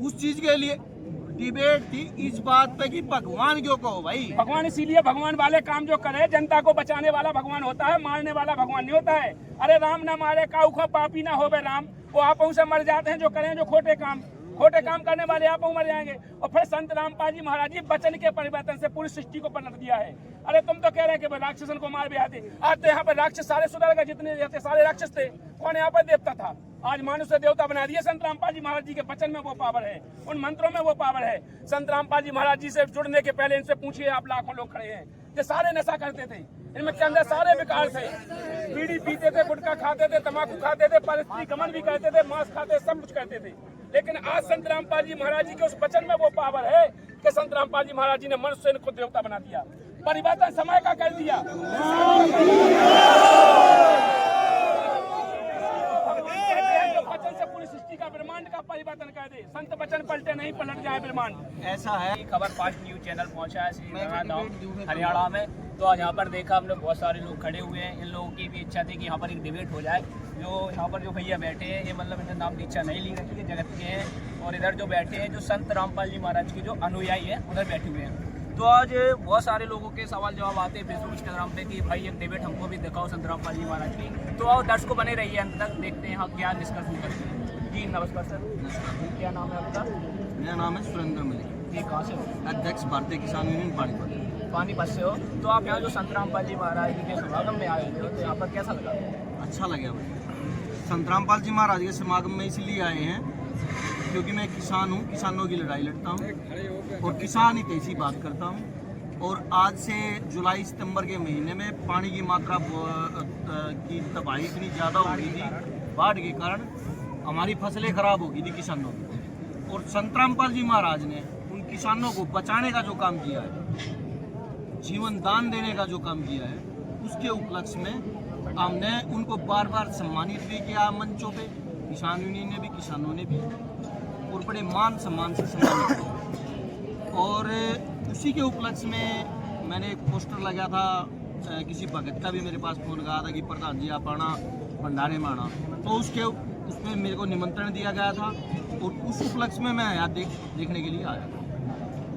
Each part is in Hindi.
उस चीज के लिए डिबेट थी इस बात पे कि भगवान क्यों कहो भाई। भगवान इसीलिए भगवान वाले काम जो करे, जनता को बचाने वाला भगवान होता है, मारने वाला भगवान नहीं होता है। अरे राम ना मारे काऊ खो पापी ना होवे राम, वो आपों से मर जाते हैं जो करें जो खोटे काम करने वाले आप मर जाएंगे। और फिर संत रामपाल जी महाराज जी वचन के परिवर्तन से पूरी सृष्टि को पलट दिया है। अरे तुम तो कह रहे हैं कि राक्षसन को मार भी आते, आज तो यहाँ पर राक्षस सारे सुधर गए, जितने रहते सारे राक्षस थे। कौन यहाँ पर देवता था? आज मानुष से देवता बना दिया। संत रामपाल जी महाराज जी के वचन में वो पावर है, उन मंत्रों में वो पावर है। संत रामपाल जी महाराज जी से जुड़ने के पहले इनसे पूछिए, आप लाखों लोग खड़े हैं, ये सारे नशा करते थे, इनमें के अंदर सारे विकार थे, बीड़ी पीते थे, गुटखा खाते थे, तम्बाकू खाते थे, परस्त्री गमन भी करते थे, मांस खाते, सब कुछ करते थे। लेकिन आज संत रामपाल जी महाराज जी के उस वचन में वो पावर है कि संत रामपाल जी महाराज जी ने मनुष्य को देवता बना दिया, परिवर्तन समय का कर दिया। वचन से पूरी सृष्टि का ब्रह्मांड का परिवर्तन कर दे। संत वचन पलटे नहीं, पलट जाए ब्रह्मांड। ऐसा है। खबर फास्ट न्यूज चैनल पहुंचा है श्री हरियाणा में। तो आज यहाँ पर देखा हमने बहुत सारे लोग खड़े हुए हैं। इन लोगों की भी इच्छा थी कि यहाँ पर एक डिबेट हो जाए। जो यहाँ पर जो भैया बैठे हैं, ये मतलब इन्होंने नाम की इच्छा नहीं ली रखी है, जगत के हैं। और इधर जो बैठे हैं, जो संत रामपाल जी महाराज के जो अनुयायी हैं, उधर बैठे हुए हैं। तो आज बहुत सारे लोगों के सवाल जवाब आते हैं फेसबुक इंस्टाग्राम पे कि भाई एक डिबेट हमको भी दिखाओ संत रामपाल जी महाराज की। तो आओ दर्शकों बने रहिए अंत तक, देखते हैं यहाँ क्या डिस्कस करते हैं। जी नमस्कार सर, क्या नाम है आपका? मेरा नाम है सुरेंद्र मलिक। जी कहाँ से? अध्यक्ष भारतीय किसान यूनियन पानीपत से हो। तो आप यहाँ जो संत रामपाल जी महाराज जी के समागम में आए थे, तो यहाँ पर कैसा लगा? अच्छा लगा भाई। संत रामपाल जी महाराज के समागम में इसलिए आए हैं क्योंकि मैं किसान हूँ, किसानों की लड़ाई लड़ता हूँ और किसान हित ऐसी बात करता हूँ। और आज से जुलाई सितंबर के महीने में पानी की मात्रा की तबाही इतनी ज़्यादा हो गई थी, बाढ़ के कारण हमारी फसलें खराब हो गई थी किसानों की। और संत रामपाल जी महाराज ने उन किसानों को बचाने का जो काम किया है, जीवन दान देने का जो काम किया है, उसके उपलक्ष्य में हमने उनको बार बार सम्मानित भी किया मंचों पे, किसान यूनियन ने भी, किसानों ने भी, और बड़े मान सम्मान से सम्मानित किया। और उसी के उपलक्ष्य में मैंने एक पोस्टर लगाया था, किसी भगत का भी मेरे पास फोन गया था कि प्रधान जी आप आना भंडारे में आना। तो उसमें मेरे को निमंत्रण दिया गया था और उस उपलक्ष्य में मैं यहाँ देखने के लिए आया था।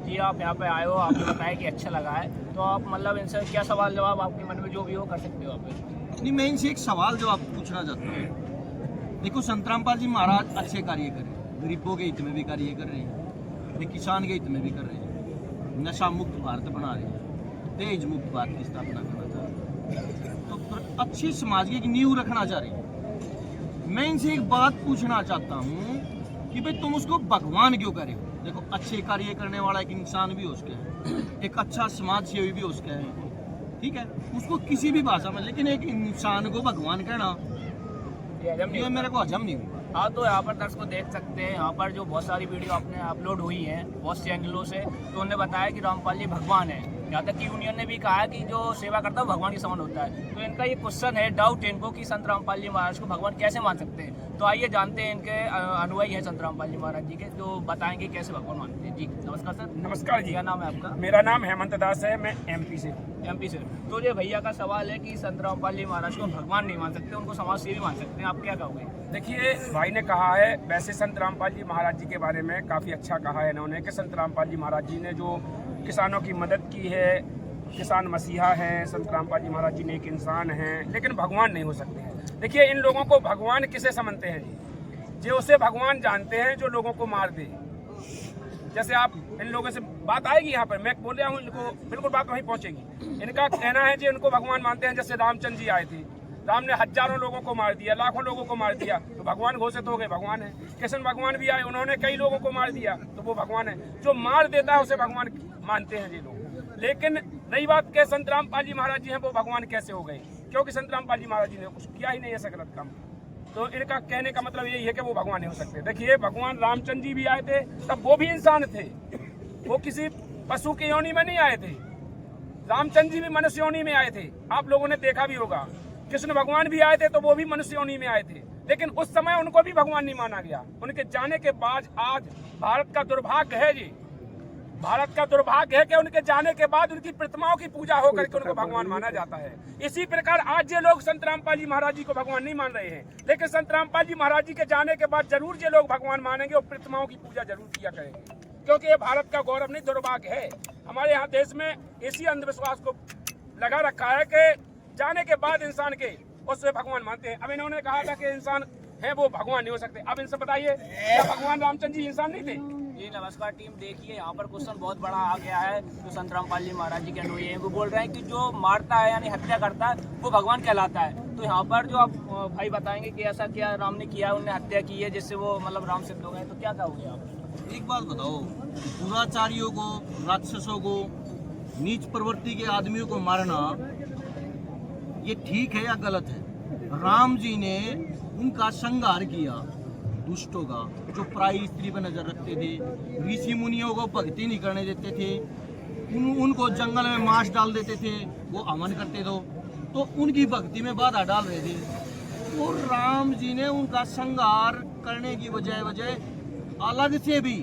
जी आप यहाँ पे आए हो, आपने बताया कि अच्छा लगा है। तो आप मतलब इनसे क्या सवाल जवाब आपके मन में जो भी हो कर सकते हो आप? नहीं, मैं इनसे एक सवाल जवाब पूछना चाहता हूँ। देखो, संत रामपाल जी महाराज अच्छे कार्य कर रहे हैं, गरीबों के हित में भी कार्य कर रहे हैं, वे किसान के हित में भी कर रहे हैं, नशा मुक्त भारत बना रहे हैं, तेज मुक्त भारत की स्थापना करना चाह रहे हैं, तो अच्छी समाज की एक नींव रखना चाह रही है। मैं इनसे एक बात पूछना चाहता हूँ कि भाई तुम उसको भगवान क्यों करे हो? देखो, अच्छे कार्य करने वाला एक इंसान भी हो उसके है, एक अच्छा समाज सेवी भी हो उसके है, ठीक है, उसको किसी भी भाषा में, लेकिन एक इंसान को भगवान कहना ये मेरे को हजम नहीं हुआ। हाँ, तो यहाँ पर दर्शकों देख सकते हैं, यहाँ पर जो बहुत सारी वीडियो आपने अपलोड हुई हैं बहुत से एंगलों से, तो उन्होंने बताया कि रामपाल जी भगवान है। यहाँ तक कि यूनियन ने भी कहा कि जो सेवा करता है भगवान के समान होता है। तो इनका ये क्वेश्चन है, डाउट है इनको कि संत रामपाल जी महाराज को भगवान कैसे मान सकते हैं। तो आइए जानते हैं, इनके अनुयायी हैं संत रामपाल जी महाराज जी के, जो बताएंगे कैसे भगवान मानते हैं। जी नमस्कार सर। नमस्कार जी। क्या नाम है आपका? मेरा नाम हेमंत दास है, मैं एमपी से। एमपी से। तो ये भैया का सवाल है कि संत रामपाल जी महाराज को भगवान नहीं मान सकते, उनको समाज सेवी मान सकते हैं, आप क्या कहोगे? देखिए, भाई ने कहा है, वैसे संत रामपाल जी महाराज जी के बारे में काफ़ी अच्छा कहा है इन्होंने कि संत रामपाल जी महाराज जी ने जो किसानों की मदद की है, किसान मसीहा हैं, संत रामपाल जी महाराज जी ने एक इंसान हैं, लेकिन भगवान नहीं हो सकते हैं। देखिए, इन लोगों को भगवान किसे समझते हैं जी? जो उसे भगवान जानते हैं जो लोगों को मार दे। जैसे आप इन लोगों से बात आएगी यहाँ पर, मैं बोल रहा हूँ, इनको बिल्कुल बात वहीं पहुँचेगी। इनका कहना है जी उनको भगवान मानते हैं। जैसे रामचंद्र जी आए थे, राम ने हजारों लोगों को मार दिया, लाखों लोगों को मार दिया, तो भगवान घोषित हो गए, भगवान है। कृष्ण भगवान भी आए, उन्होंने कई लोगों को मार दिया, तो वो भगवान है। जो मार देता है उसे भगवान मानते हैं ये लोग। लेकिन रही बात के संत रामपाल जी महाराज जी हैं, वो भगवान कैसे हो गए? क्योंकि संत रामपाल जी महाराज जी ने कुछ किया ही नहीं ऐसा गलत काम। तो इनका कहने का मतलब यही है कि वो भगवान नहीं हो सकते। देखिए, भगवान रामचंद्र जी भी आए थे, तब वो भी इंसान थे, वो किसी पशु की योनि में नहीं आए थे। रामचंद्र जी भी मनुष्य योनि में आए थे, आप लोगों ने देखा भी होगा। कृष्ण भगवान भी आए थे, तो वो भी मनुष्य योनि में आए थे, लेकिन उस समय उनको भी भगवान नहीं माना गया। उनके जाने के बाद आज भारत का दुर्भाग्य है जी भारत का दुर्भाग्य है कि उनके जाने के बाद उनकी प्रतिमाओं की पूजा होकर के उनको भगवान माना जाता है। इसी प्रकार आज ये लोग संत रामपाल जी महाराज जी को भगवान नहीं मान रहे हैं, लेकिन संत रामपाल जी महाराज जी के जाने के बाद जरूर ये लोग भगवान मानेंगे और प्रतिमाओं की पूजा जरूर किया करेंगे, क्योंकि ये भारत का गौरव नहीं दुर्भाग्य है। हमारे यहाँ देश में इसी अंधविश्वास को लगा रखा है कि जाने के बाद इंसान के उससे भगवान मानते हैं। अब इन्होंने कहा था कि इंसान है वो भगवान नहीं हो सकते। अब इनसे बताइए, क्या भगवान रामचंद्र जी इंसान नहीं थे? जी नमस्कार टीम, देखिए यहाँ पर क्वेश्चन बहुत बड़ा आ गया है। जो संत रामपाल जी महाराज जी के अनुयायी हैं वो बोल रहे हैं कि जो मारता है यानी हत्या करता है वो भगवान कहलाता है। तो यहाँ पर जो आप भाई बताएंगे कि ऐसा क्या राम ने किया, उन्होंने हत्या की है जिससे वो मतलब राम सिद्ध हो गए, तो क्या कहोगे आप? एक बात बताओ, दुराचारियों को, राक्षसों को, नीच प्रवृत्ति के आदमियों को मारना ये ठीक है या गलत है? राम जी ने उनका संहार किया, दुष्टों का, जो पराई स्त्री पर नजर रखते थे, ऋषि मुनियों को भक्ति नहीं करने देते थे, उनको जंगल में मांस डाल देते थे, वो अमन करते थे, तो उनकी भक्ति में बाधा डाल रहे थे। और राम जी ने उनका संहार करने की वजह अलग से भी,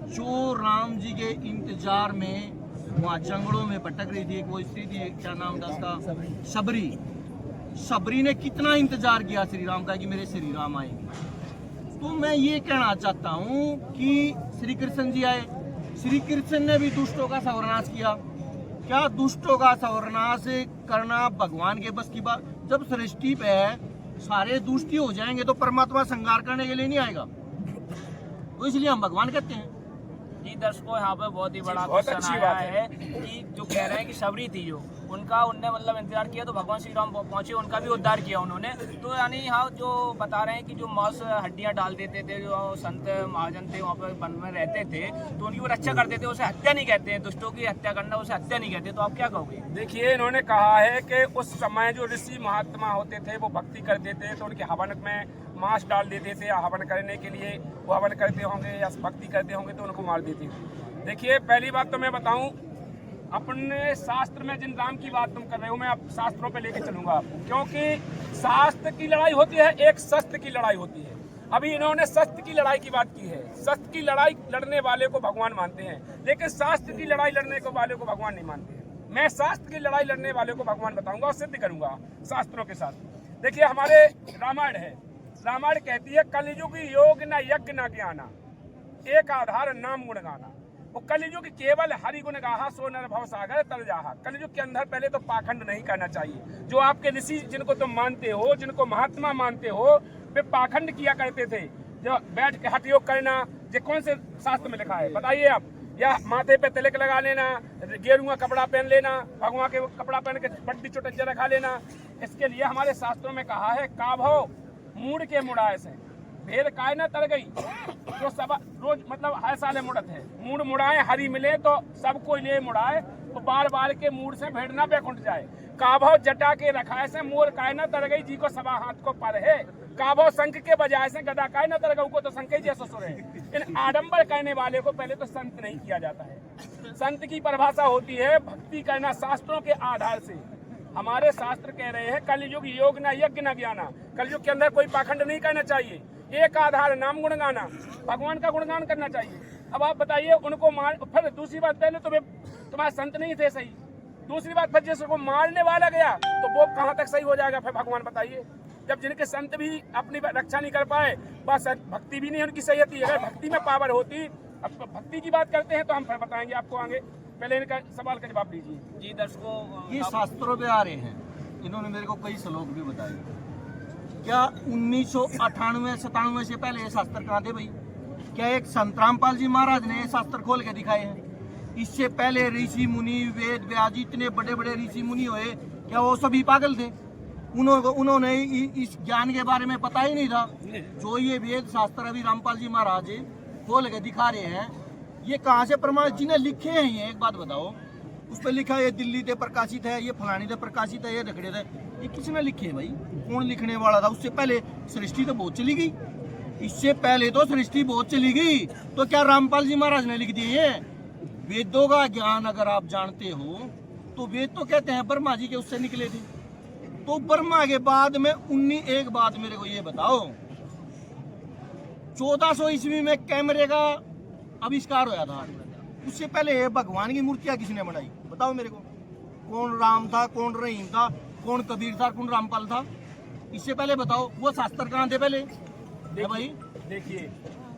जो राम जी के इंतजार में वहाँ जंगलों में भटक रही थी, वो स्त्री थी, क्या नाम था उसका, सबरी ने कितना इंतजार किया श्री राम का कि मेरे श्री राम आएंगे। तो मैं ये कहना चाहता हूँ कि श्री कृष्ण जी आए, श्री कृष्ण ने भी दुष्टों का सर्वनाश किया। क्या दुष्टों का सर्वनाश करना भगवान के बस की बात? जब सृष्टि पे सारे दुष्टी हो जाएंगे तो परमात्मा संहार करने के लिए नहीं आएगा, तो इसलिए हम भगवान कहते हैं। जी दर्शकों, यहाँ पे बहुत ही बड़ा क्वेश्चन आया है कि जो कह रहे हैं कि सबरी थी जो उनने मतलब इंतजार किया तो भगवान श्री राम पहुंचे, उनका भी उद्धार किया उन्होंने। तो यानी यहाँ जो बता रहे हैं कि जो मांस हड्डियाँ डाल देते थे, जो संत महाजन थे वहाँ पर वन में रहते थे, तो उनकी वो रक्षा करते थे, उसे हत्या नहीं कहते हैं। दुष्टों की हत्या करना उसे हत्या नहीं कहते। तो आप क्या कहोगे? देखिए, इन्होंने कहा है कि उस समय जो ऋषि महात्मा होते थे वो भक्ति करते थे, तो उनके हवन में मांस डाल देते थे, हवन करने के लिए वो हवन करते होंगे या भक्ति करते होंगे तो उनको मार देते थे। देखिए, पहली बात तो मैं बताऊं, अपने शास्त्र में जिन राम की बात तुम कर रहे हो, मैं आप शास्त्रों पे लेके चलूंगा आपको, क्योंकि शास्त्र की लड़ाई होती है, एक शस्त्र की लड़ाई होती है। अभी इन्होंने शस्त्र की लड़ाई की बात की है। शस्त्र की लड़ाई लड़ने वाले को भगवान मानते हैं, लेकिन शास्त्र की लड़ाई लड़ने को वाले को भगवान नहीं मानते हैं। मैं शास्त्र की लड़ाई लड़ने वाले को भगवान बताऊंगा और सिद्ध करूंगा शास्त्रों के साथ। देखिए, हमारे रामायण है, रामायण कहती है कलयुग योग न यज्ञ न ज्ञाना, एक आधार नाम गुण गाना। वो कलयुग केवल हरि गुण गाहा सो नर भव सागर तर जाहा। कलयुग के अंदर पहले तो पाखंड नहीं करना चाहिए। जो आपके ऋषि जिनको तुम मानते हो, जिनको महात्मा मानते हो, वे पाखंड किया करते थे। जो बैठ के हठ योग करना, ये कौन से शास्त्र में लिखा है बताइए आप? या माथे पे तिलक लगा लेना, गेरुआ कपड़ा पहन लेना, भगवान के कपड़ा पहन के बड्डी चुटज्जा रखा लेना, इसके लिए हमारे शास्त्रों में कहा है काभो मूड के मुड़ाए से भेद काय न तर गई। जो सब रोज मतलब हर साल मुड़त है, मूड मुड़ाए हरी मिले तो सबको ले मुड़ाए, तो बार बार के मूड से भेड़ ना बैकुंठ जाए। काभो जटा के रखाए से मोर काय न तर गई, जी को सवा हाथ को पर है। काभो शंख के बजाय से गदा काय न तर गऊ को तो शंख ही जैसा सुर है। इन आडंबर कहने वाले को पहले तो संत नहीं किया जाता है। संत की परिभाषा होती है भक्ति करना शास्त्रों के आधार से। हमारे शास्त्र कह रहे हैं कलयुग योग न यज्ञ न ज्ञाना। कलयुग के अंदर कोई पाखंड नहीं करना चाहिए, एक आधार नाम गुण गाना, भगवान का गुणगान करना चाहिए। अब आप बताइए, उनको मार, फिर दूसरी बात, पहले तो तुम्हारे संत नहीं थे सही, दूसरी बात फिर जिसको मारने वाला गया तो वो कहाँ तक सही हो जाएगा? फिर भगवान बताइए, जब जिनके संत भी अपनी रक्षा नहीं कर पाए, बस भक्ति भी नहीं उनकी सही होती। अगर भक्ति में पावर होती, अब भक्ति की बात करते हैं तो हम फिर बताएंगे आपको आगे। पहले इनका सवाल का जवाब दीजिए। जी दर्शकों, ये शास्त्रों पे आ रहे हैं, इन्होंने मेरे को कई श्लोक भी बताए। क्या 1998-97 से पहले ये शास्त्र कहाँ थे भाई? क्या एक संत रामपाल जी महाराज ने ये शास्त्र खोल के दिखाए हैं? इससे पहले ऋषि मुनि, वेद व्यास, इतने बड़े बड़े ऋषि मुनि हुए, क्या वो सभी पागल थे? उन्होंने इस ज्ञान के बारे में पता ही नहीं था। जो ये वेद शास्त्र अभी रामपाल जी महाराज खोल के दिखा रहे हैं, ये कहाँ से प्रमाण? जिन्हें लिखे हैं ये, एक बात बताओ, उस पर लिखा है ये दिल्ली से प्रकाशित है, ये फलानी से प्रकाशित है, ये रखड़े थे, ये किसने लिखे भाई? कौन लिखने वाला था? उससे पहले सृष्टि तो बहुत चली गई, इससे पहले तो सृष्टि बहुत चली गई। तो क्या रामपाल जी महाराज ने लिख दिए हैं? वेदों का ज्ञान अगर आप जानते हो तो वेद तो कहते हैं ब्रह्मा जी के उससे निकले थे। तो ब्रह्मा के बाद में एक बात मेरे को ये बताओ, 1400 ईस्वी में कैमरे का आविष्कार हुआ था, उससे पहले भगवान की मूर्तियां किसने बनाई बताओ मेरे को। कौन राम था, कौन रहीम था, कौन कबीर था, कौन रामपाल था, इससे पहले बताओ। वो शास्त्र कहाँ थे पहले भाई? देखिए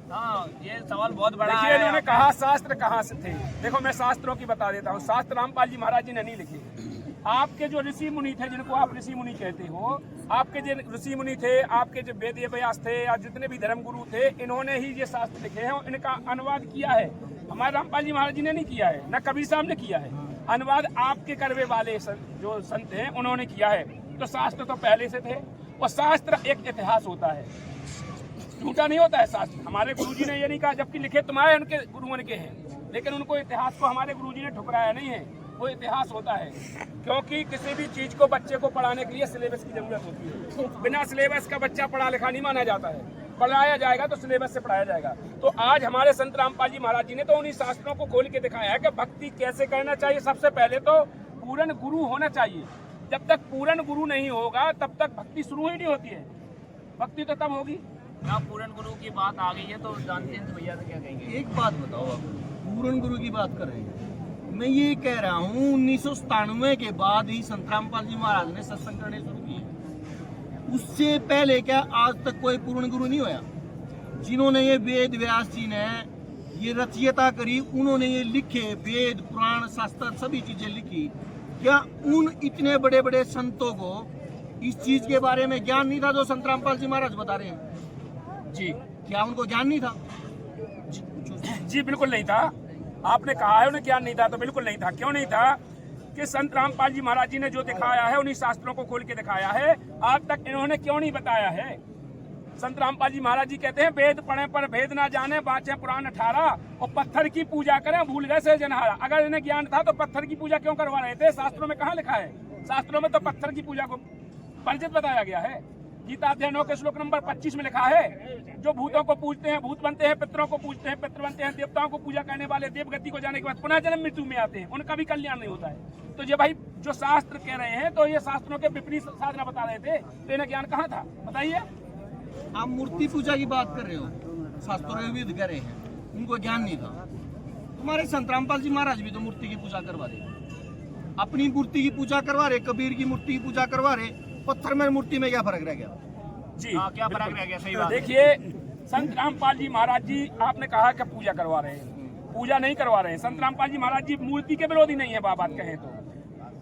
हाँ, ये सवाल बहुत बड़ा देखिए, है। इन्होंने कहा शास्त्र कहाँ से थे। देखो मैं शास्त्रों की बता देता हूँ। शास्त्र रामपाल जी महाराज जी ने नहीं लिखे। आपके जो ऋषि मुनि थे, जिनको आप ऋषि मुनि कहते हो, आपके जो ऋषि मुनि थे, आपके जो वेद व्यास थे या जितने भी धर्म गुरु थे, इन्होंने ही ये शास्त्र लिखे हैं। इनका अनुवाद किया है हमारे रामपाल जी महाराज जी ने नहीं किया है, न कबीर साहब ने किया है। अनुवाद आपके करवे वाले जो संत हैं उन्होंने किया है। तो शास्त्र तो पहले से थे, और शास्त्र एक इतिहास होता है, झूठा नहीं होता है शास्त्र। हमारे गुरुजी ने ये नहीं कहा, जबकि लिखे तुम्हारे उनके गुरुओं के हैं, लेकिन उनको इतिहास को हमारे गुरुजी ने ठुकराया नहीं है। वो इतिहास होता है, क्योंकि किसी भी चीज को बच्चे को पढ़ाने के लिए सिलेबस की जरूरत होती है। बिना सिलेबस का बच्चा पढ़ा लिखा नहीं माना जाता है। पढ़ाया जाएगा तो सिलेबस से पढ़ाया जाएगा। तो आज हमारे संत रामपाल जी महाराज जी ने तो उन्हीं शास्त्रों को खोल के दिखाया है कि भक्ति कैसे करना चाहिए। सबसे पहले तो पूर्ण गुरु होना चाहिए। जब तक पूर्ण गुरु नहीं होगा तब तक भक्ति शुरू ही नहीं होती है। भक्ति तो तब होगी। जहाँ पूर्ण गुरु की बात आ गई है तो जानते हैं भैया तो क्या कहेंगे। एक बात बताओ, आप पूर्ण गुरु की बात कर रहे हैं, मैं ये कह रहा हूँ 1997 के बाद ही संत रामपाल जी महाराज ने सत्संग करने शुरू किए। उससे पहले क्या आज तक कोई पूर्ण गुरु नहीं होया? जिन्होंने ये वेद व्यास जी ने ये रचयिता करी, उन्होंने ये लिखे वेद पुराण शास्त्र सभी चीजें लिखी, क्या उन इतने बड़े बड़े संतों को इस चीज के बारे में ज्ञान नहीं था जो संत रामपाल जी महाराज बता रहे हैं? जी, क्या उनको ज्ञान नहीं था? जी बिल्कुल नहीं था। आपने कहा है उन्हें ज्ञान नहीं था, तो बिल्कुल नहीं था। क्यों नहीं था? कि संत रामपाल जी महाराज जी ने जो दिखाया है, उन्हीं शास्त्रों को खोल के दिखाया है। आज तक इन्होंने क्यों नहीं बताया है? संत रामपाल जी महाराज जी कहते हैं वेद पढ़े पर भेद ना जाने, बाँचे पुराण 18, और पत्थर की पूजा करें भूल गए से जनहारा। अगर इन्हें ज्ञान था तो पत्थर की पूजा क्यों करवा रहे थे? शास्त्रों में कहाँ लिखा है? शास्त्रों में तो पत्थर की पूजा को वर्जित बताया गया है। गीता अध्याय 9 के श्लोक नंबर 25 में लिखा है, जो भूतों को पूजते हैं भूत बनते हैं, पितरों को पूजते हैं पितर बनते हैं, देवताओं को पूजा करने वाले देवगति को जाने के बाद पुनः जन्म मृत्यु में आते हैं, उनका भी कल्याण नहीं होता है। तो ये भाई जो शास्त्र कह रहे हैं, तो ये शास्त्रों के विपरीत साधना बता रहे थे, तो इन्हें ज्ञान कहाँ था बताइए? आप मूर्ति पूजा की बात कर रहे हो, शास्त्रों के विरुद्ध कह रहे हैं, उनको ज्ञान नहीं था। तुम्हारे संत रामपाल जी महाराज भी तो मूर्ति की पूजा करवा रहे, अपनी मूर्ति की पूजा करवा रहे, कबीर की मूर्ति की पूजा करवा रहे। पत्थर में मूर्ति में क्या फर्क रह गया? जी क्या फर्क रह गया? सही बात। देखिए, संत रामपाल जी महाराज जी आपने कहा कि पूजा करवा रहे हैं, पूजा नहीं करवा रहे हैं। संत रामपाल जी महाराज जी मूर्ति के विरोधी नहीं है। बात कहें तो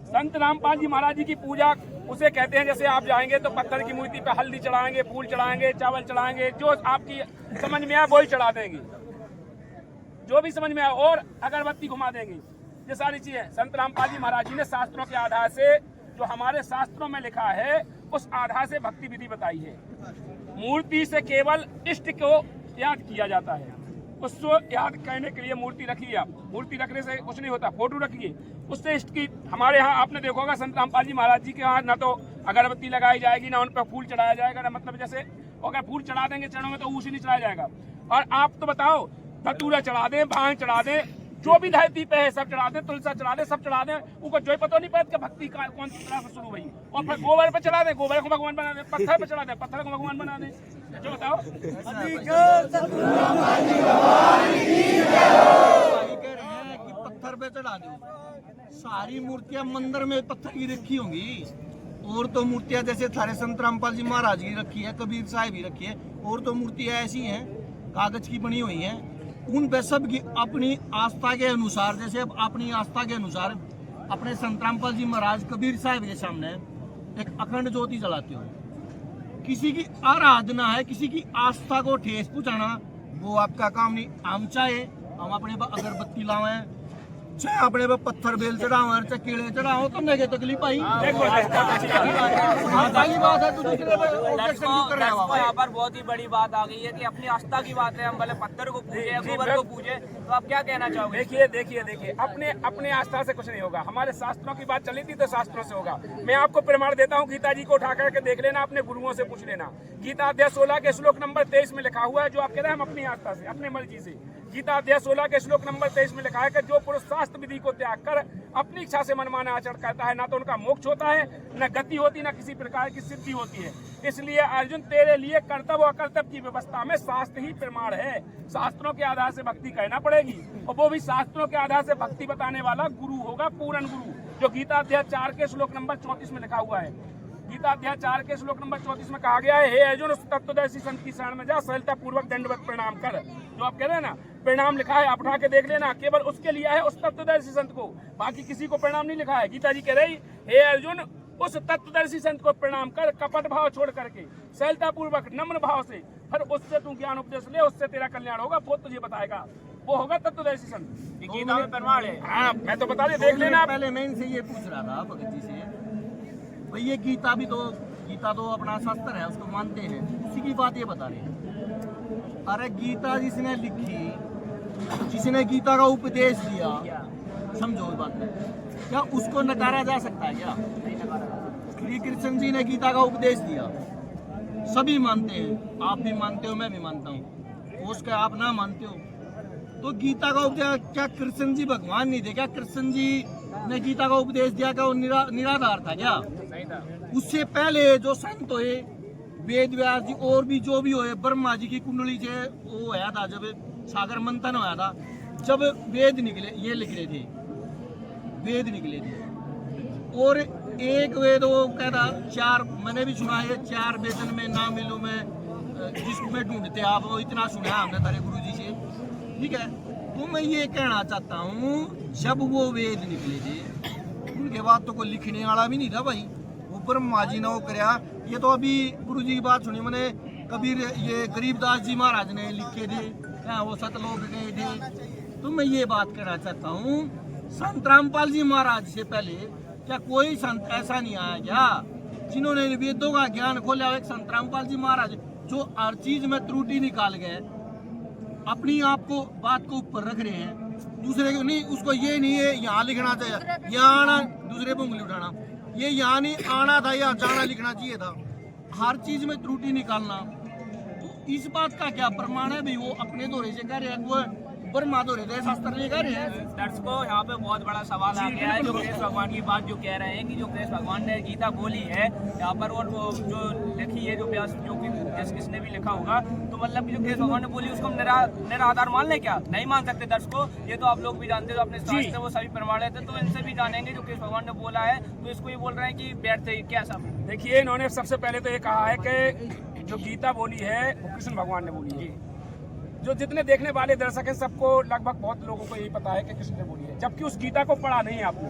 संत रामपाल जी महाराज जी की पूजा उसे कहते हैं, जैसे आप जाएंगे तो पत्थर की मूर्ति पे हल्दी चढ़ाएंगे, फूल चढ़ाएंगे, चावल चढ़ाएंगे, जो आपकी समझ में आए वही चढ़ा देंगे, जो भी समझ में आए, और अगरबत्ती घुमा देंगे। ये सारी चीजें संत रामपाल जी महाराज जी ने शास्त्रों के आधार से, जो हमारे शास्त्रों में लिखा है, उस आधार से भक्ति विधि बताई है। मूर्ति से केवल इष्ट को याद किया जाता है। उसको याद करने के लिए मूर्ति रखिए। आप मूर्ति रखने से कुछ नहीं होता, फोटो रखिए, उससे इष्ट की। हमारे यहाँ आपने देखा होगा संत रामपाल जी महाराज जी के यहाँ ना तो अगरबत्ती लगाई जाएगी, ना उन पर फूल चढ़ाया जाएगा, ना मतलब जैसे अगर फूल चढ़ा देंगे चरणों में तो ऊस नहीं चढ़ाया जाएगा। और आप तो बताओ, धतूरा चढ़ा दें, भांग चढ़ा दें, जो भी धरती पे है सब चढ़ा दें, तुलसा चढ़ा दें, सब चढ़ा दें, उनको जो पता नहीं पड़ता कि भक्ति का कौन सी तरह से शुरू हुई। और फिर गोबर पे चढ़ा दें, गोबर को भगवान बना दें, पत्थर पे चढ़ा दें, पत्थर को भगवान बना दें। जो बताओ, कह रहे हैं कि पत्थर पे चढ़ा दो। सारी मूर्तियां मंदिर में पत्थर की रखी होंगी, और तो मूर्तियां जैसे थारे संत रामपाल जी महाराज की रखी है, कबीर साहब की रखी है, और तो मूर्तियां ऐसी हैं कागज की बनी हुई हैं। उन पे सब की अपनी आस्था के अनुसार, जैसे अब अपनी आस्था के अनुसार अपने संत रामपाल जी महाराज कबीर साहब के सामने एक अखंड ज्योति जलाते हो। किसी की आराधना है, किसी की आस्था को ठेस पहुंचाना, वो आपका काम नहीं। हम चाहे हम अपने पर अगरबत्ती लावे, चाहे अपने पर पत्थर बेल चढ़ाओ, चाहे कीड़े चढ़ाओ, तो नहीं तकलीफ आई। यहाँ पर बहुत ही बड़ी बात आ गई है कि अपनी आस्था की बात है, हम भले पत्थर को पूजे या गोबर को पूजे, तो आप क्या कहना चाहोगे? देखिए, अपने आस्था से कुछ नहीं होगा। हमारे शास्त्रों की बात चली थी तो शास्त्रों से होगा। मैं आपको प्रमाण देता हूँ, गीता जी को उठा करके देख लेना, अपने गुरुओं से पूछ लेना। गीता अध्याय 16 के श्लोक नंबर 23 में लिखा हुआ है, जो आप कह रहे हैं हम अपनी आस्था से, अपने मर्जी से। गीता अध्याय 16 के श्लोक नंबर 23 में लिखा है कि जो पुरुष शास्त्र विधि को त्याग कर अपनी इच्छा से मनमाना आचरण करता है, ना तो उनका मोक्ष होता है, न गति होती, न किसी प्रकार की सिद्धि होती है। इसलिए अर्जुन तेरे लिए कर्तव्य और अकर्तव्य की व्यवस्था में शास्त्र ही प्रमाण है। शास्त्रों के आधार से भक्ति कहना पड़ेगी, और वो भी शास्त्रों के आधार से भक्ति बताने वाला गुरु होगा, पूर्ण गुरु, जो गीता अध्याय 4 के श्लोक नंबर 34 में लिखा हुआ है। गीता अध्याय 4 के श्लोक नंबर 34 में कहा गया है, हे अर्जुन उस तत्वदर्शी संत की शरण में जा, सरलता पूर्वक दंडवत प्रणाम कर। जो आप कह रहे हैं ना, प्रणाम लिखा है, आप उठा के देख लेना, केवल उसके लिया है, उस तत्वदर्शी संत को, बाकी किसी को प्रणाम नहीं लिखा है। गीता जी कह रही, हे अर्जुन उस तत्वदर्शी संत को प्रणाम कर, कपट भाव छोड़ करके, सरलता पूर्वक नम्र भाव से, फिर उससे तू ज्ञान उपदेश ले, उससे तेरा कल्याण होगा, वो तुझे बताएगा, वो होगा तत्वदर्शी संत। गीता में प्रमाण है। हाँ, मैं तो बता दे, देख लेना। पहले मैं इनसे ये पूछ रहा था भगत जी से, भाई ये गीता तो अपना शास्त्र है, उसको मानते हैं, उसी की बात ये बता रहे हैं। अरे गीता जिसने लिखी, जिसने गीता का उपदेश दिया, समझो इस बात में, क्या उसको नकारा जा सकता है क्या? श्री कृष्ण जी ने गीता का उपदेश दिया, सभी मानते हैं, आप भी मानते हो, मैं भी मानता हूँ, उसके आप ना मानते हो, तो गीता का उपदेश क्या कृष्ण जी भगवान नहीं थे क्या? कृष्ण जी ने गीता का उपदेश दिया क्या? वो निराधार था क्या? उससे पहले जो संत हुए, वेद व्यास जी और भी जो भी हुए, ब्रह्मा जी की कुंडली से वो आया था, जब सागर मंथन हुआ था, जब वेद निकले, ये लिख रहे थे, वेद निकले थे, और एक वेद वो कहता 4, मैंने भी सुना है, 4 वेतन में ना मिलूं मैं, जिसको मैं ढूंढते आप, वो इतना सुना है हमने तारे गुरु जी से, ठीक है। तो मैं ये कहना चाहता हूँ, जब वो वेद निकले थे, उनके बाद तो कोई लिखने वाला भी नहीं था भाई, वो ब्रह्मा जी ने वो कराया। ये तो अभी गुरु जी की बात सुनी मैंने, कबीर ये गरीबदास जी महाराज ने लिखे थे, वो सतलोक गए थे। तो मैं ये बात कहना चाहता हूँ, संत रामपाल जी महाराज से पहले क्या कोई संत ऐसा नहीं आया क्या जिन्होंने वेदों का ज्ञान खोला? एक संत रामपाल जी महाराज जो हर चीज में त्रुटि निकाल गए, अपनी आप को बात को ऊपर रख रहे हैं, दूसरे को नहीं, उसको ये नहीं है यहाँ लिखना चाहिए, यहाँ आना, दूसरे को उंगली उठाना, ये यहाँ नहीं आना था, यहाँ जाना लिखना चाहिए था, हर चीज में त्रुटि निकालना। तो इस बात का क्या प्रमाण है भाई? वो अपने दौरे से कह रहे हैं, वो ब्रह्मा दौरे थे, शास्त्र नहीं कह रहे हैं। दर्शकों, यहाँ पे बहुत बड़ा सवाल आ गया है, जो कृष्ण भगवान की बात जो कह रहे हैं कि जो कृष्ण भगवान ने गीता बोली है यहाँ पर, और वो जो लिखी है, जो व्यास जो कि किसने भी लिखा होगा, तो मतलब जो कृष्ण भगवान ने बोली उसको निराधार मान ले क्या? नहीं मान सकते दर्शकों, ये तो आप लोग भी जानते हो, अपने शास्त्र वो सभी प्रमाणित है, तो इनसे भी जानेंगे जो कृष्ण भगवान ने बोला है, तो इसको ये बोल रहे हैं कि बैठते क्या सब। देखिए, इन्होंने सबसे पहले तो ये कहा है कि जो गीता बोली है वो कृष्ण भगवान ने बोली है। जो जितने देखने वाले दर्शक हैं, सबको लगभग बहुत लोगों को यही पता है कि कृष्ण ने बोली है, जबकि उस गीता को पढ़ा नहीं है आपने।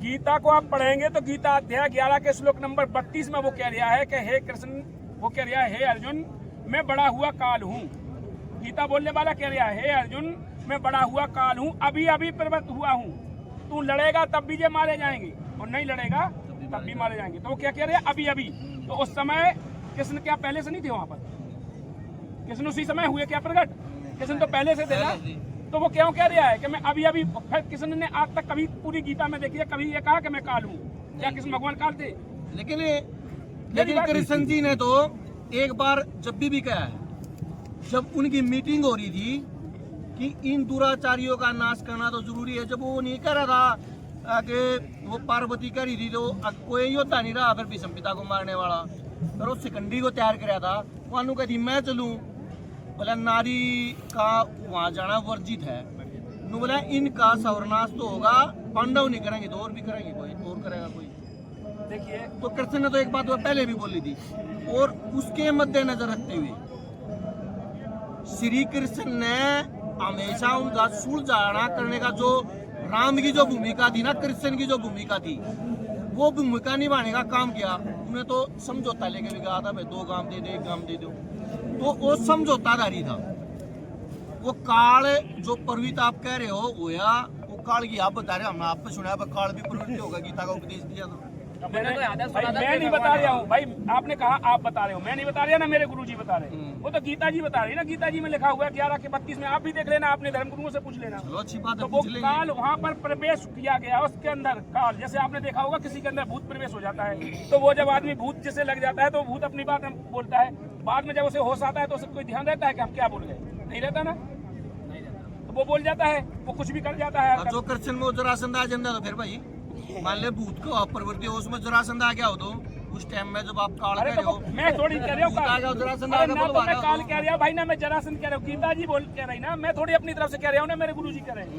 गीता को आप पढ़ेंगे तो गीता अध्याय 11 के श्लोक नंबर 32 में वो कह रहा है कि हे कृष्ण, वो कह रहा है, हे अर्जुन मैं बड़ा हुआ काल हूँ। गीता बोलने वाला कह रहा है, हे अर्जुन मैं बड़ा हुआ काल हूँ, अभी अभी प्रवृत्त हुआ हूँ, तू लड़ेगा तब भी जे मारे जाएंगे, और नहीं लड़ेगा तब भी मारे जाएंगे। तो वो क्या कह रहे हैं? अभी अभी। तो उस समय कृष्ण क्या पहले से नहीं थे वहां पर? कृष्ण उसी समय हुए क्या प्रकट? कृष्ण तो पहले से थे ना। तो वो क्यों कह रहा है कि मैं अभी अभी? फिर कृष्ण ने आज तक कभी पूरी गीता में देखिए कभी ये कहा कि मैं काल हूँ? क्या कृष्ण भगवान काल थे? लेकिन कृष्ण जी ने तो एक बार जब भी कहा है, जब उनकी मीटिंग हो रही थी कि इन दुराचारियों का नाश करना तो जरूरी है, जब वो नहीं कर रहा था कि वो पार्वती कर रही थी, तो कोई योद्धा नहीं रहा फिर भीष्म पिता को मारने वाला, फिर उस सिकंदी को तैयार कराया था। वहां कहती मैं चलूं, बोला नारी का वहां जाना वर्जित है, बोला इनका सर्वनाश तो होगा, पांडव नहीं करेंगे तो और भी करेंगे, कोई और करेगा कोई। देखिए, तो कृष्ण ने तो एक बात वो पहले भी बोली थी, और उसके मद्देनजर रखते हुए श्री कृष्ण ने हमेशा उनका सुलझाना करने का, जो राम की जो भूमिका थी ना, कृष्ण की जो भूमिका थी, वो भूमिका निभाने का काम किया। उन्हें तो समझौता लेके भी कहा था, भाई 2 गांव दे दे, 1 गांव दे दो, तो वो समझौतादारी था। वो काल जो प्रवृत्ति आप कह रहे हो होया, वो काल की आप बता रहे हो, हमने आप पे सुना, काल भी प्रवृत्ति होगा, गीता का उपदेश दिया था। मैं नहीं बता रहा हूँ भाई, आपने कहा आप बता रहे हो, मैं नहीं बता रहा ना, मेरे गुरुजी बता रहे हैं, वो तो गीता जी बता रही है ना। गीता जी में लिखा हुआ है 11 के 32 में, आप भी देख लेना, अपने धर्म गुरुओं से पूछ लेना। अच्छी बात है, तो वो काल वहाँ पर प्रवेश किया गया, उसके अंदर काल, जैसे आपने देखा होगा किसी के अंदर भूत प्रवेश हो जाता है, तो वो जब आदमी भूत जिसे लग जाता है तो भूत अपनी बात बोलता है, बाद में जब उसे होश आता है तो उसे कोई ध्यान रहता है कि हम क्या बोल गए? नहीं रहता ना। तो वो बोल जाता है, वो कुछ भी कर जाता है। और जो कृष्ण में जरासंध आ जाता तो फिर भाई मान ले भूत को आप प्रवृत्ति हो उसमें जरासंध आ गया हो तो उस टाइम में जब आप काल अरे कह रहे तो हो मैं थोड़ी कह रही हूँ जरासंध अरे ना तो मैं काल कह रहा हूँ भाई, ना मैं जरासंध कह रहा हूँ, गीता जी बोल कह रही ना, मैं थोड़ी अपनी तरफ से कह रहा हूँ ना, मेरे गुरु जी कह रहे हैं,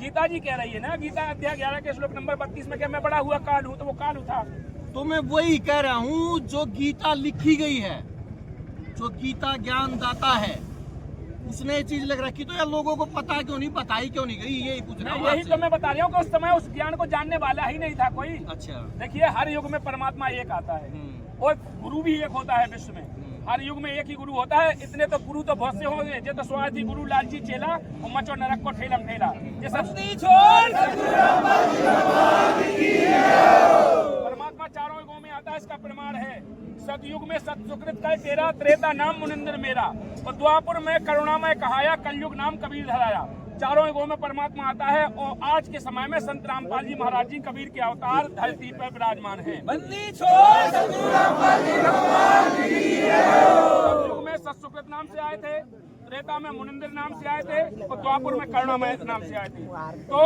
गीता जी कह रही है ना, गीता अध्याय 11 के श्लोक नंबर 32 में क्या मैं बड़ा हुआ काल हूँ, तो वो काल था। तो मैं वही कह रहा हूँ जो गीता लिखी गई है, जो गीता ज्ञान दाता है, उसने ये चीज लग रखी तो यार लोगों को पता क्यों नहीं, बताई क्यों नहीं गई, यही पूछ रहा हूँ यही तो मैं बता रहा हूँ कि उस समय उस ज्ञान को जानने वाला ही नहीं था कोई। अच्छा देखिए हर युग में परमात्मा एक आता है और गुरु भी एक होता है विश्व में, हर युग में एक ही गुरु होता है। इतने तो गुरु तो बहुत से होंगे, जो तो स्वार्थी गुरु लालची चेला और मचो नरक को ठेलम ठेला, ये सब परमात्मा चारों युगों में आता है, इसका प्रमाण है। सतयुग में सत सुकृत का तेरा, त्रेता नाम मुनिंदर मेरा, और द्वापुर में करुणामय कहाया, कलयुग नाम कबीर धराया। चारों युगों में परमात्मा आता है और आज के समय में संत रामपाल जी महाराज जी कबीर के अवतार धरती पर विराजमान हैं। सतयुग में सतसुकृत नाम से आए थे, त्रेता में मुनिंदर नाम से आए थे और द्वापुर में करुणामय नाम से आए थे। तो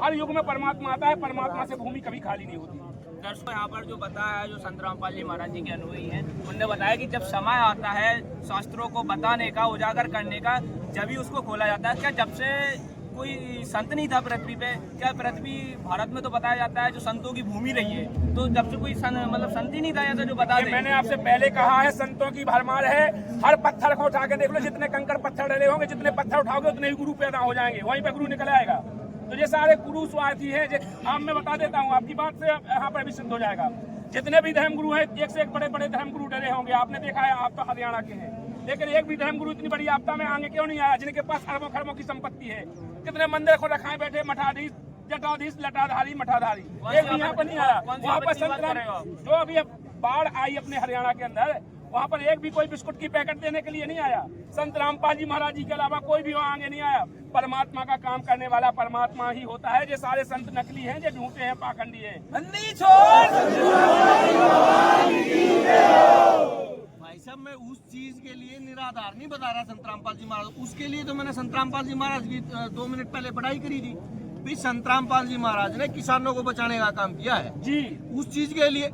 हर युग में परमात्मा आता है, परमात्मा से भूमि कभी खाली नहीं होती। दर्शकों यहाँ पर जो बताया है, जो संत रामपाल जी महाराज जी के अनुयायी हैं, उनने बताया कि जब समय आता है शास्त्रों को बताने का, उजागर करने का, जब ही उसको खोला जाता है। क्या जब से कोई संत नहीं था पृथ्वी पे, क्या पृथ्वी भारत में तो बताया जाता है जो संतों की भूमि रही है, तो जब से कोई मतलब संत ही नहीं था ऐसा जो बता दे। मैंने आपसे पहले कहा है संतों की भरमार है, हर पत्थर को उठा के देख लो, जितने कंकड़ पत्थर डले होंगे, जितने पत्थर उठाओगे उतने ही गुरु पैदा हो जाएंगे, वहीं पे गुरु निकल आएगा। तो ये सारे गुरु स्वार्थी है। आप मैं बता देता हूँ, आपकी बात से यहाँ पर भी सिद्ध हो जाएगा। जितने भी धर्म गुरु है, एक से एक बड़े बड़े धर्म गुरु डरे होंगे, आपने देखा है, आप तो हरियाणा के हैं, लेकिन एक भी धर्म गुरु इतनी बड़ी आपदा में आगे क्यों नहीं आया, जिनके पास अरबों खरबों की संपत्ति है। कितने मंदिर को रखाए बैठे मठाधीश, जटाधीश, लटाधारी, मठाधारी, एक भी यहाँ पर नहीं आया। वहाँ पर संत राम जो अभी बाढ़ आई अपने हरियाणा के अंदर, वहाँ पर एक भी कोई बिस्कुट की पैकेट देने के लिए नहीं आया। संत रामपाल जी महाराज जी के अलावा कोई भी वहाँ आगे नहीं आया। परमात्मा का काम करने वाला परमात्मा ही होता है। जो सारे संत नकली हैं, जो झूठे हैं, पाखंडी हैं। भाई साहब मैं उस चीज के लिए निराधार नहीं बता रहा संत रामपाल जी महाराज, उसके लिए तो मैंने संत रामपाल जी महाराज की 2 मिनट पहले पढ़ाई करी थी। भी संत रामपाल जी महाराज ने किसानों को बचाने का काम किया है जी। उस चीज के लिए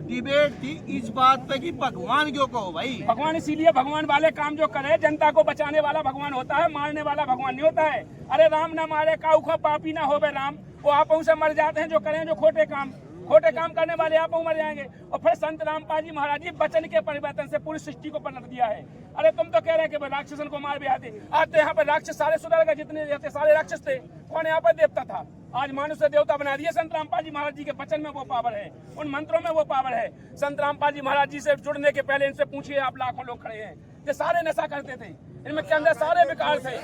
डिबेट थी इस बात पे कि भगवान क्यों कहो भाई। भगवान इसीलिए भगवान वाले काम जो करे, जनता को बचाने वाला भगवान होता है, मारने वाला भगवान नहीं होता है। अरे राम ना मारे काऊ खो पापी ना होवे राम, वो आप से मर जाते हैं जो करें जो खोटे काम करने वाले आप मर जाएंगे। और फिर संत रामपाल जी महाराज जी वचन के परिवर्तन से पूरी सृष्टि को पलट दिया है। अरे तुम तो कह रहे हैं कि राक्षसन को मार भी आते, आज तो यहाँ पर राक्षस सारे सुधर गए, जितने रहते सारे राक्षस थे। कौन यहाँ पर देवता था, आज मानुष से देवता बना दिया। संत रामपाल जी महाराज जी के वचन में वो पावर है, उन मंत्रों में वो पावर है। संत रामपाल जी महाराज जी से जुड़ने के पहले इनसे पूछिए, आप लाखों लोग खड़े हैं, ये सारे नशा करते थे, इनमें के अंदर सारे विकार थे।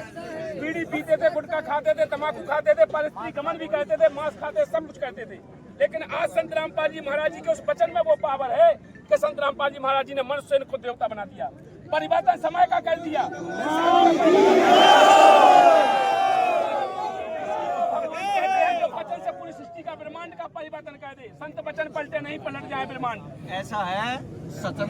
बीड़ी पीते थे, गुटखा खाते थे, तम्बाकू खाते थे, परस्त्री गमन भी करते थे, मांस खाते, सब कुछ करते थे। लेकिन आज संत रामपाल जी महाराज जी के उस वचन में वो पावर है कि संत रामपाल जी महाराज जी ने मनुष्य को देवता बना दिया, परिवर्तन समय का कर दिया। वचन से पूरी सृष्टि का ब्रह्मांड का परिवर्तन कर दे। संत वचन पलटे नहीं, पलट जाए ब्रह्मांड। ऐसा है सत्य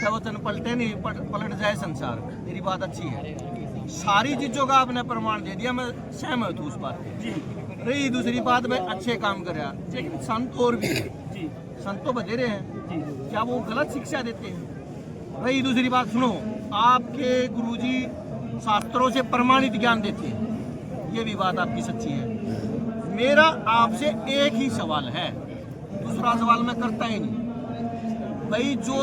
वचन पलटे नहीं, पलट जाए संसार। मेरी बात अच्छी है, सारी चीजों का आपने प्रमाण दे दिया, मैं सहमत हूँ उस बात पे। रही दूसरी बात में अच्छे काम कर रहा, लेकिन संत और भी है, संत तो बधेरे हैं, क्या वो गलत शिक्षा देते हैं? रही दूसरी बात, सुनो, आपके गुरुजी शास्त्रों से प्रमाणित ज्ञान देते हैं, ये भी बात आपकी सच्ची है। मेरा आपसे एक ही सवाल है, दूसरा सवाल मैं करता ही नहीं भाई। जो